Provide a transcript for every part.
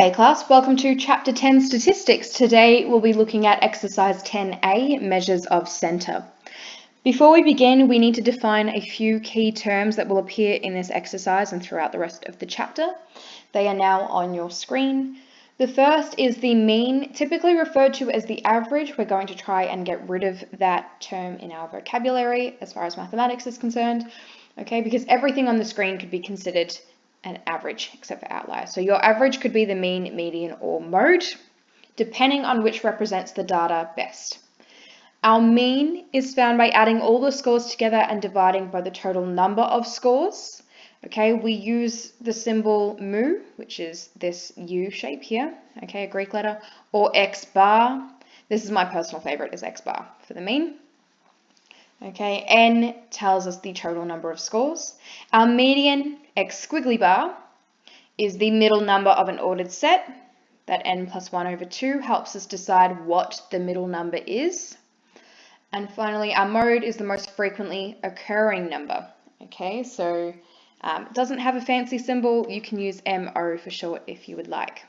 Okay class, welcome to Chapter 10 Statistics. Today we'll be looking at Exercise 10A, Measures of Centre. Before we begin, we need to define a few key terms that will appear in this exercise and throughout the rest of the chapter. They are now on your screen. The first is the mean, typically referred to as the average. We're going to try and get rid of that term in our vocabulary as far as mathematics is concerned, okay, because everything on the screen could be considered an average except for outliers. So your average could be the mean, median, or mode, depending on which represents the data best. Our mean is found by adding all the scores together and dividing by the total number of scores. Okay, we use the symbol mu, which is this U shape here, okay, a Greek letter, or X bar. This is my personal favorite, is X bar for the mean. Okay, N tells us the total number of scores. Our median, X squiggly bar, is the middle number of an ordered set. That N plus 1 over 2 helps us decide what the middle number is. And finally, our mode is the most frequently occurring number. Okay, so it doesn't have a fancy symbol. You can use MO for short if you would like.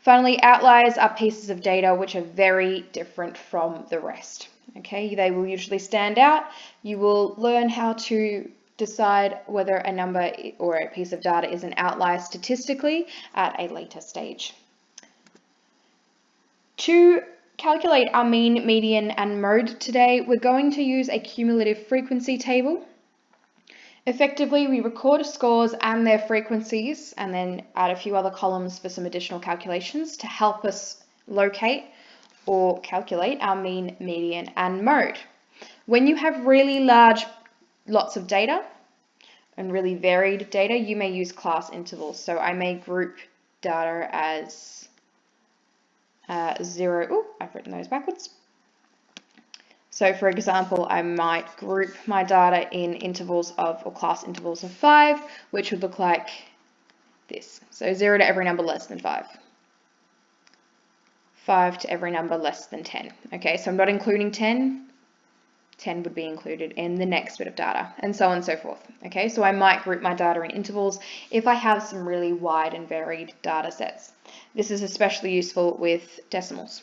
Finally, outliers are pieces of data which are very different from the rest. Okay, they will usually stand out. You will learn how to decide whether a number or a piece of data is an outlier statistically at a later stage. To calculate our mean, median, and mode today, we're going to use a cumulative frequency table. Effectively, we record scores and their frequencies and then add a few other columns for some additional calculations to help us locate or calculate our mean, median, and mode. When you have really large lots of data and really varied data, you may use class intervals. So I may group data as 0. Oh, I've written those backwards. So for example, I might group my data in intervals of, or class intervals of 5, which would look like this. So 0 to every number less than 5. 5 to every number less than 10. Okay, so I'm not including 10. 10 would be included in the next bit of data, and so on and so forth. Okay, so I might group my data in intervals if I have some really wide and varied data sets. This is especially useful with decimals.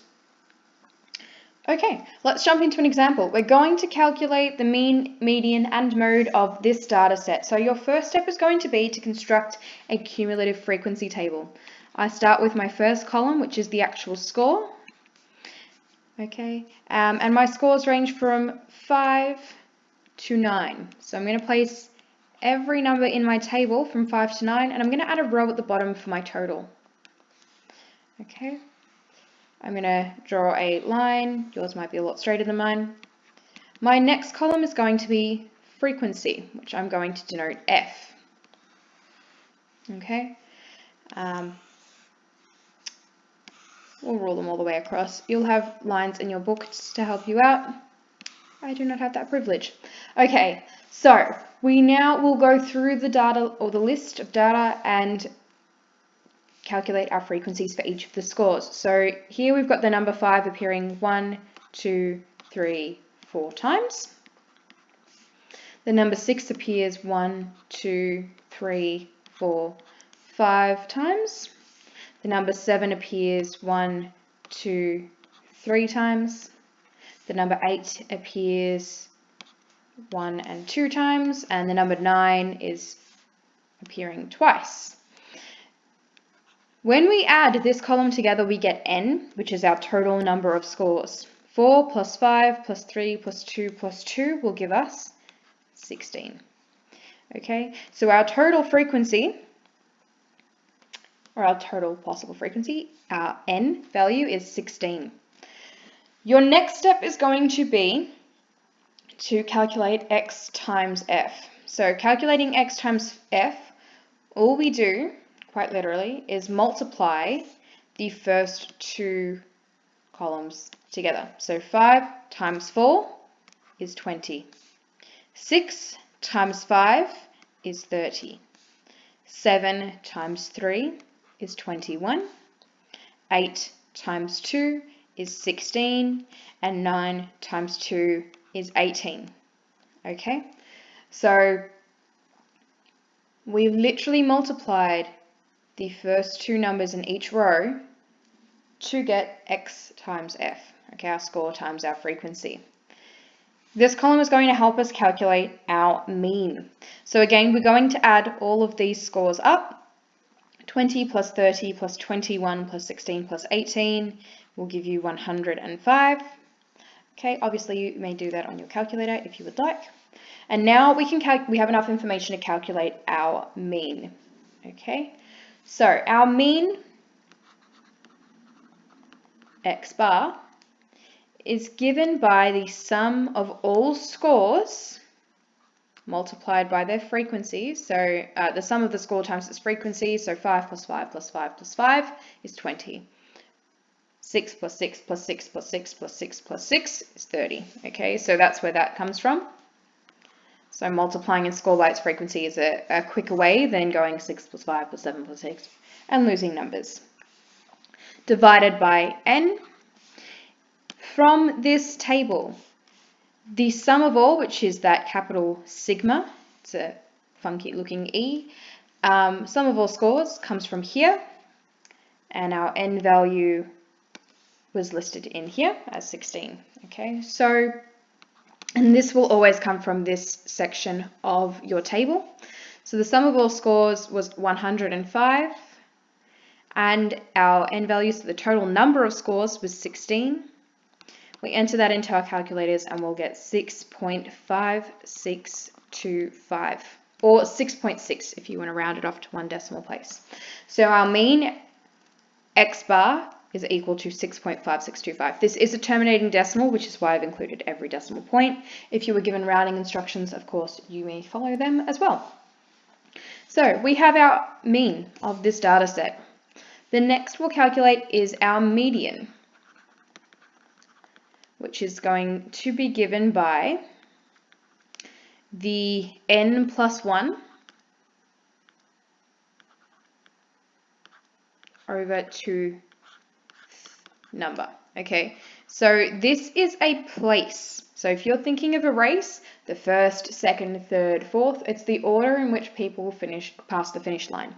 Okay, let's jump into an example. We're going to calculate the mean, median, and mode of this data set. So your first step is going to be to construct a cumulative frequency table. I start with my first column, which is the actual score. Okay, and my scores range from 5 to 9. So I'm going to place every number in my table from 5 to 9, and I'm going to add a row at the bottom for my total. Okay, I'm going to draw a line. Yours might be a lot straighter than mine. My next column is going to be frequency, which I'm going to denote F. Okay. We'll rule them all the way across. You'll have lines in your books to help you out. I do not have that privilege. Okay, so we now will go through the data or the list of data and calculate our frequencies for each of the scores. So here we've got the number 5 appearing 1, 2, 3, 4 times. The number 6 appears 1, 2, 3, 4, 5 times. The number 7 appears 1, 2, 3 times. The number 8 appears 1 and 2 times, and the number 9 is appearing twice. When we add this column together, we get N, which is our total number of scores. 4 plus 5 plus 3 plus 2 plus 2 will give us 16. Okay, so our total frequency, or our total possible frequency, our N value is 16. Your next step is going to be to calculate X times F. So calculating X times F, all we do, quite literally, is multiply the first two columns together. So 5 times 4 is 20. 6 times 5 is 30. 7 times 3 is 21. 8 times 2 is 16, and 9 times 2 is 18. Okay, so we've literally multiplied the first two numbers in each row to get x times f, okay, our score times our frequency. This column is going to help us calculate our mean. So again, we're going to add all of these scores up. 20 plus 30 plus 21 plus 16 plus 18 will give you 105. Okay, obviously you may do that on your calculator if you would like. And now we have enough information to calculate our mean. Okay, so our mean x bar is given by the sum of all scores multiplied by their frequency. So the sum of the score times its frequency, so 5 plus 5 plus 5 plus 5 is 20. 6 plus 6 plus 6 plus 6 plus 6 plus 6 is 30. Okay, so that's where that comes from. So multiplying in score by its frequency is a quicker way than going 6 plus 5 plus 7 plus 6 and losing numbers. Divided by n. From this table, the sum of all, which is that capital sigma, it's a funky looking E, sum of all scores comes from here, and our n value was listed in here as 16. Okay, so, and this will always come from this section of your table. So the sum of all scores was 105, and our n value, so the total number of scores, was 16. We enter that into our calculators and we'll get 6.5625, or 6.6 if you want to round it off to one decimal place. So our mean x bar is equal to 6.5625. This is a terminating decimal, which is why I've included every decimal point. If you were given rounding instructions, of course, you may follow them as well. So we have our mean of this data set. The next we'll calculate is our median, which is going to be given by the n plus 1 over 2 number. Okay, so this is a place. So if you're thinking of a race, the first, second, third, fourth, it's the order in which people pass the finish line.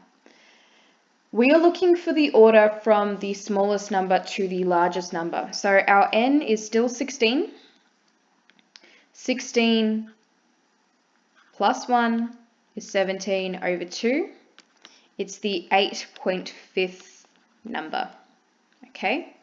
We are looking for the order from the smallest number to the largest number. So our n is still 16. 16 plus 1 is 17 over 2. It's the 8.5th number. Okay.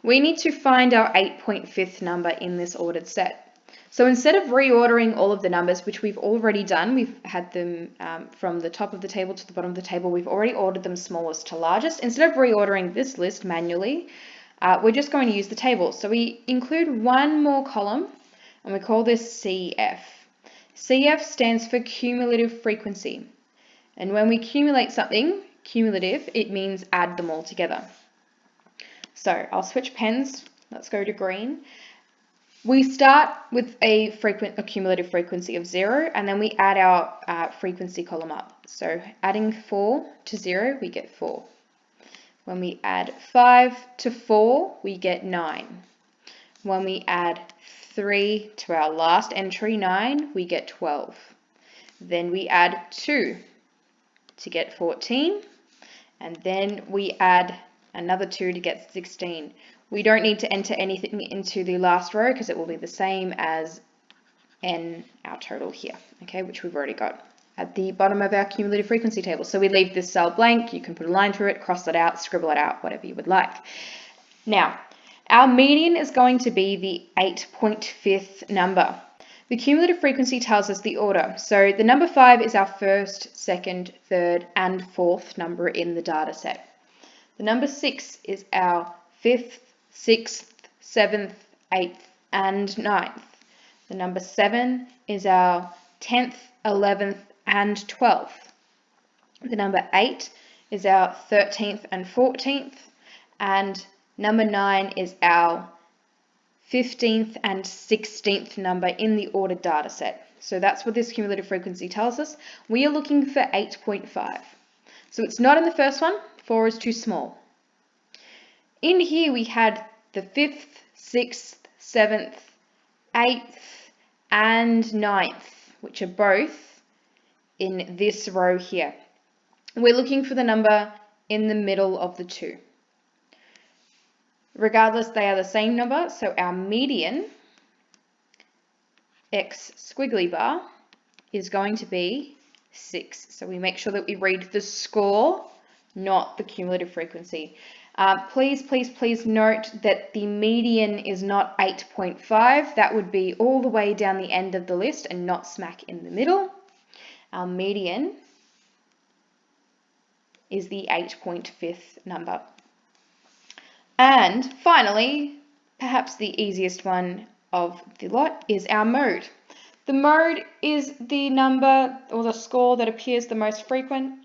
We need to find our 8.5th number in this ordered set. So instead of reordering all of the numbers, which we've already done, we've had them from the top of the table to the bottom of the table, we've already ordered them smallest to largest. Instead of reordering this list manually, we're just going to use the table. So we include one more column, and we call this CF. CF stands for cumulative frequency. And when we accumulate something cumulative, it means add them all together. So I'll switch pens. Let's go to green. We start with a cumulative frequency of 0, and then we add our frequency column up. So adding 4 to 0, we get 4. When we add 5 to 4, we get 9. When we add 3 to our last entry, 9, we get 12. Then we add 2 to get 14, and then we add another 2 to get 16. We don't need to enter anything into the last row because it will be the same as n, our total here, okay, which we've already got at the bottom of our cumulative frequency table. So we leave this cell blank. You can put a line through it, cross it out, scribble it out, whatever you would like. Now, our median is going to be the 8.5th number. The cumulative frequency tells us the order. So the number 5 is our first, second, third, and fourth number in the data set. The number 6 is our 5th, 6th, 7th, 8th, and 9th. The number 7 is our 10th, 11th, and 12th. The number 8 is our 13th and 14th. And number 9 is our 15th and 16th number in the ordered data set. So that's what this cumulative frequency tells us. We are looking for 8.5. So it's not in the first one. 4 is too small. In here we had the 5th, 6th, 7th, 8th, and 9th, which are both in this row here. We're looking for the number in the middle of the two. Regardless, they are the same number, so our median, x squiggly bar, is going to be 6. So we make sure that we read the score, not the cumulative frequency. Please note that the median is not 8.5. That would be all the way down the end of the list and not smack in the middle. Our median is the 8.5 number. And finally, perhaps the easiest one of the lot is our mode. The mode is the number or the score that appears the most frequent.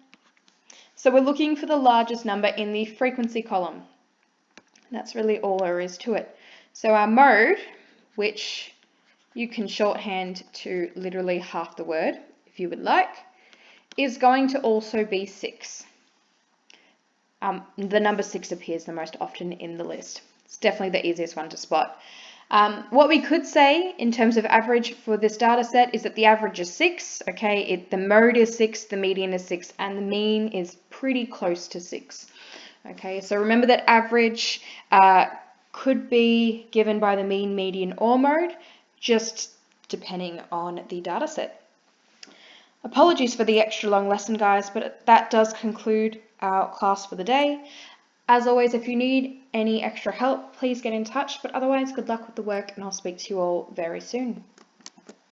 So we're looking for the largest number in the frequency column. That's really all there is to it. So our mode, which you can shorthand to literally half the word if you would like, is going to also be 6. The number 6 appears the most often in the list. It's definitely the easiest one to spot. What we could say in terms of average for this data set is that the average is 6, okay? The mode is 6, the median is 6, and the mean is pretty close to 6. Okay, so remember that average could be given by the mean, median, or mode, just depending on the data set. Apologies for the extra long lesson, guys, but that does conclude our class for the day. As always, if you need any extra help, please get in touch, but otherwise, good luck with the work, and I'll speak to you all very soon.